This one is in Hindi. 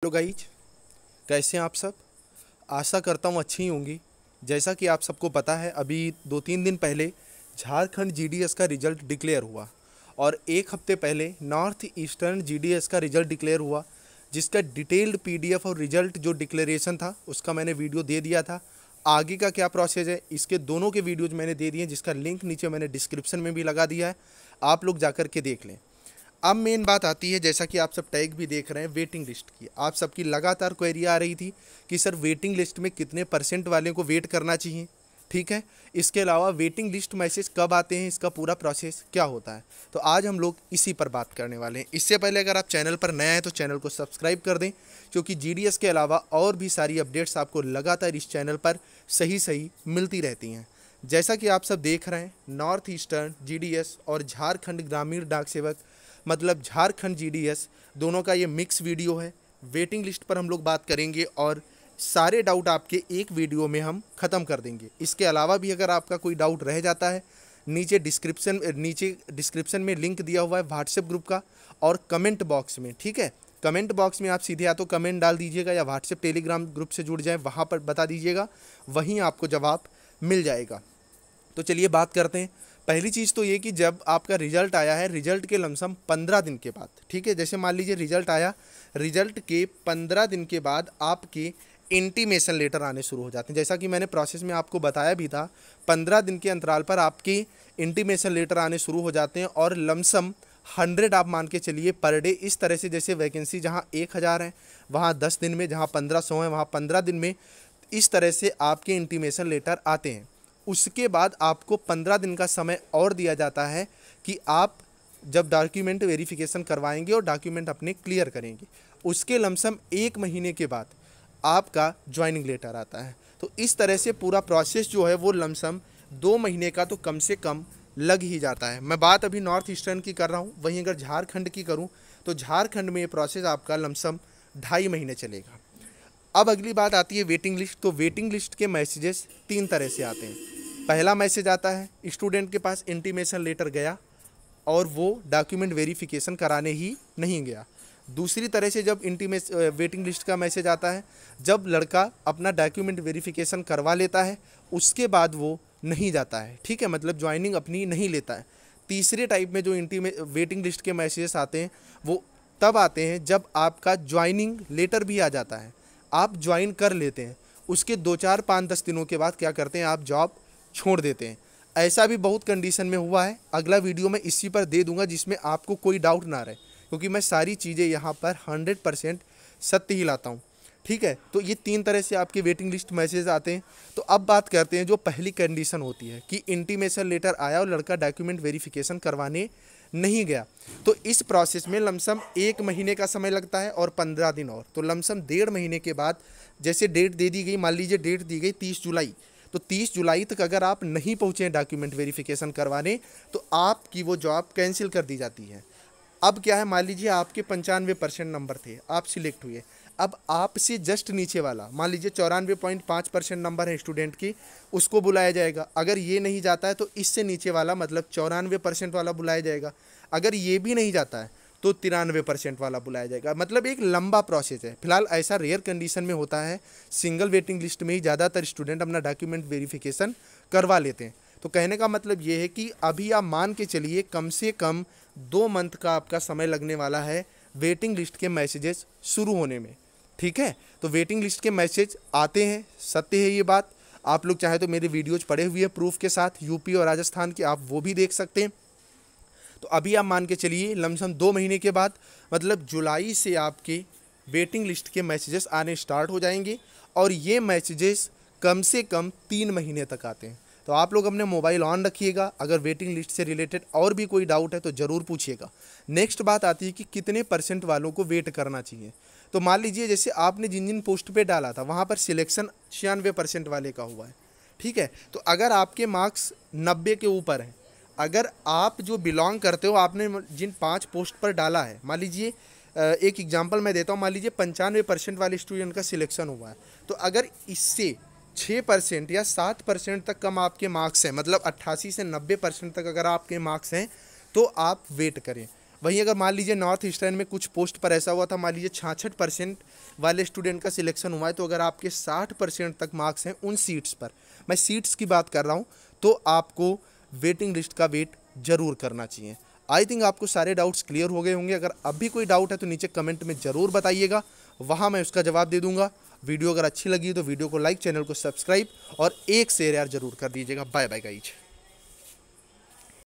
हेलो गाइज, कैसे हैं आप सब। आशा करता हूँ अच्छी ही होंगी। जैसा कि आप सबको पता है, अभी 2-3 दिन पहले झारखंड जीडीएस का रिज़ल्ट डिक्लेयर हुआ और एक हफ्ते पहले नॉर्थ ईस्टर्न जीडीएस का रिज़ल्ट डिक्लेयर हुआ, जिसका डिटेल्ड पीडीएफ और रिज़ल्ट जो डिक्लेरेशन था उसका मैंने वीडियो दे दिया था। आगे का क्या प्रोसेस है, इसके दोनों के वीडियोज़ मैंने दे दिए हैं, जिसका लिंक नीचे मैंने डिस्क्रिप्शन में भी लगा दिया है, आप लोग जा कर के देख लें। अब मेन बात आती है, जैसा कि आप सब टैग भी देख रहे हैं वेटिंग लिस्ट की। आप सबकी लगातार क्वेरी आ रही थी कि सर वेटिंग लिस्ट में कितने परसेंट वाले को वेट करना चाहिए। ठीक है, इसके अलावा वेटिंग लिस्ट मैसेज कब आते हैं, इसका पूरा प्रोसेस क्या होता है, तो आज हम लोग इसी पर बात करने वाले हैं। इससे पहले अगर आप चैनल पर नए हैं तो चैनल को सब्सक्राइब कर दें, क्योंकि जीडीएस के अलावा और भी सारी अपडेट्स आपको लगातार इस चैनल पर सही मिलती रहती हैं। जैसा कि आप सब देख रहे हैं, नॉर्थ ईस्टर्न जीडीएस और झारखंड ग्रामीण डाक सेवक मतलब झारखंड जीडीएस दोनों का ये मिक्स वीडियो है। वेटिंग लिस्ट पर हम लोग बात करेंगे और सारे डाउट आपके एक वीडियो में हम ख़त्म कर देंगे। इसके अलावा भी अगर आपका कोई डाउट रह जाता है, नीचे डिस्क्रिप्शन में लिंक दिया हुआ है व्हाट्सएप ग्रुप का, और कमेंट बॉक्स में, ठीक है, कमेंट बॉक्स में आप सीधे या तो कमेंट डाल दीजिएगा या व्हाट्सएप टेलीग्राम ग्रुप से जुड़ जाएं, वहाँ पर बता दीजिएगा, वहीं आपको जवाब मिल जाएगा। तो चलिए बात करते हैं। पहली चीज़ तो ये कि जब आपका रिजल्ट आया है, रिजल्ट के लमसम 15 दिन के बाद, ठीक है, जैसे मान लीजिए रिजल्ट आया, रिजल्ट के 15 दिन के बाद आपके इंटीमेशन लेटर आने शुरू हो जाते हैं। जैसा कि मैंने प्रोसेस में आपको बताया भी था, 15 दिन के अंतराल पर आपके इंटीमेशन लेटर आने शुरू हो जाते हैं और लमसम 100 आप मान के चलिए पर डे। इस तरह से जैसे वैकेंसी जहाँ 1000 है वहाँ 10 दिन में, जहाँ 1500 है वहाँ 15 दिन में, इस तरह से आपके इंटीमेशन लेटर आते हैं। उसके बाद आपको 15 दिन का समय और दिया जाता है कि आप जब डॉक्यूमेंट वेरिफिकेशन करवाएंगे और डॉक्यूमेंट अपने क्लियर करेंगे, उसके लमसम 1 महीने के बाद आपका ज्वाइनिंग लेटर आता है। तो इस तरह से पूरा प्रोसेस जो है वो लमसम 2 महीने का तो कम से कम लग ही जाता है। मैं बात अभी नॉर्थ ईस्टर्न की कर रहा हूँ, वहीं अगर झारखंड की करूँ तो झारखंड में ये प्रोसेस आपका लमसम 2.5 महीने चलेगा। अब अगली बात आती है वेटिंग लिस्ट। तो वेटिंग लिस्ट के मैसेजेस 3 तरह से आते हैं। पहला मैसेज आता है, स्टूडेंट के पास इंटीमेशन लेटर गया और वो डॉक्यूमेंट वेरिफिकेशन कराने ही नहीं गया। दूसरी तरह से जब वेटिंग लिस्ट का मैसेज आता है, जब लड़का अपना डॉक्यूमेंट वेरिफिकेशन करवा लेता है उसके बाद वो नहीं जाता है, ठीक है, मतलब ज्वाइनिंग अपनी नहीं लेता है। तीसरे टाइप में जो वेटिंग लिस्ट के मैसेजेस आते हैं वो तब आते हैं जब आपका ज्वाइनिंग लेटर भी आ जाता है, आप ज्वाइन कर लेते हैं, उसके 2-4-5-10 दिनों के बाद क्या करते हैं, आप जॉब छोड़ देते हैं। ऐसा भी बहुत कंडीशन में हुआ है। अगला वीडियो मैं इसी पर दे दूंगा जिसमें आपको कोई डाउट ना रहे, क्योंकि मैं सारी चीज़ें यहाँ पर 100% सत्य ही लाता हूँ, ठीक है। तो ये 3 तरह से आपके वेटिंग लिस्ट मैसेज आते हैं। तो अब बात करते हैं जो पहली कंडीशन होती है कि इंटीमेशन लेटर आया और लड़का डॉक्यूमेंट वेरिफिकेशन करवाने नहीं गया। तो इस प्रोसेस में लमसम 1 महीने का समय लगता है और 15 दिन और, तो लमसम 1.5 महीने के बाद जैसे डेट दे दी गई, मान लीजिए डेट दी गई 30 जुलाई, तो 30 जुलाई तक अगर आप नहीं पहुँचे डॉक्यूमेंट वेरिफिकेशन करवाने तो आपकी वो जॉब कैंसिल कर दी जाती है। अब क्या है, मान लीजिए आपके 95% नंबर थे, आप सिलेक्ट हुए, अब आपसे जस्ट नीचे वाला मान लीजिए 94.5% नंबर है स्टूडेंट की, उसको बुलाया जाएगा। अगर ये नहीं जाता है तो इससे नीचे वाला मतलब 94% वाला बुलाया जाएगा। अगर ये भी नहीं जाता है तो 93% वाला बुलाया जाएगा। मतलब एक लंबा प्रोसेस है। फिलहाल ऐसा रेयर कंडीशन में होता है, सिंगल वेटिंग लिस्ट में ही ज़्यादातर स्टूडेंट अपना डॉक्यूमेंट वेरिफिकेशन करवा लेते हैं। तो कहने का मतलब ये है कि अभी आप मान के चलिए कम से कम 2 मंथ का आपका समय लगने वाला है वेटिंग लिस्ट के मैसेजेस शुरू होने में, ठीक है। तो वेटिंग लिस्ट के मैसेज आते हैं, सत्य है ये बात। आप लोग चाहे तो मेरे वीडियोज पड़े हुए हैं प्रूफ के साथ, यूपी और राजस्थान के, आप वो भी देख सकते हैं। तो अभी आप मान के चलिए लमसम 2 महीने के बाद मतलब जुलाई से आपके वेटिंग लिस्ट के मैसेजेस आने स्टार्ट हो जाएंगे और ये मैसेजेस कम से कम 3 महीने तक आते हैं। तो आप लोग अपने मोबाइल ऑन रखिएगा, अगर वेटिंग लिस्ट से रिलेटेड और भी कोई डाउट है तो ज़रूर पूछिएगा। नेक्स्ट बात आती है कि कितने % वालों को वेट करना चाहिए। तो मान लीजिए जैसे आपने जिन जिन पोस्ट पे डाला था वहाँ पर सिलेक्शन 96% वाले का हुआ है, ठीक है। तो अगर आपके मार्क्स 90 के ऊपर हैं, अगर आप जो बिलोंग करते हो, आपने जिन 5 पोस्ट पर डाला है, मान लीजिए एक एग्जांपल मैं देता हूँ, मान लीजिए 95% वाले स्टूडेंट का सिलेक्शन हुआ है, तो अगर इससे 6% या 7% तक कम आपके मार्क्स हैं, मतलब 88 से 90% तक अगर आपके मार्क्स हैं तो आप वेट करें। वहीं अगर मान लीजिए नॉर्थ ईस्टर्न में कुछ पोस्ट पर ऐसा हुआ था, मान लीजिए 66% वाले स्टूडेंट का सिलेक्शन हुआ है, तो अगर आपके 60% तक मार्क्स हैं उन सीट्स पर, मैं सीट्स की बात कर रहा हूँ, तो आपको वेटिंग लिस्ट का वेट जरूर करना चाहिए। आई थिंक आपको सारे डाउट्स क्लियर हो गए होंगे। अगर अब भी कोई डाउट है तो नीचे कमेंट में ज़रूर बताइएगा, वहाँ मैं उसका जवाब दे दूंगा। वीडियो अगर अच्छी लगी तो वीडियो को लाइक, चैनल को सब्सक्राइब और एक शेयर यार जरूर कर दीजिएगा। Bye bye guys.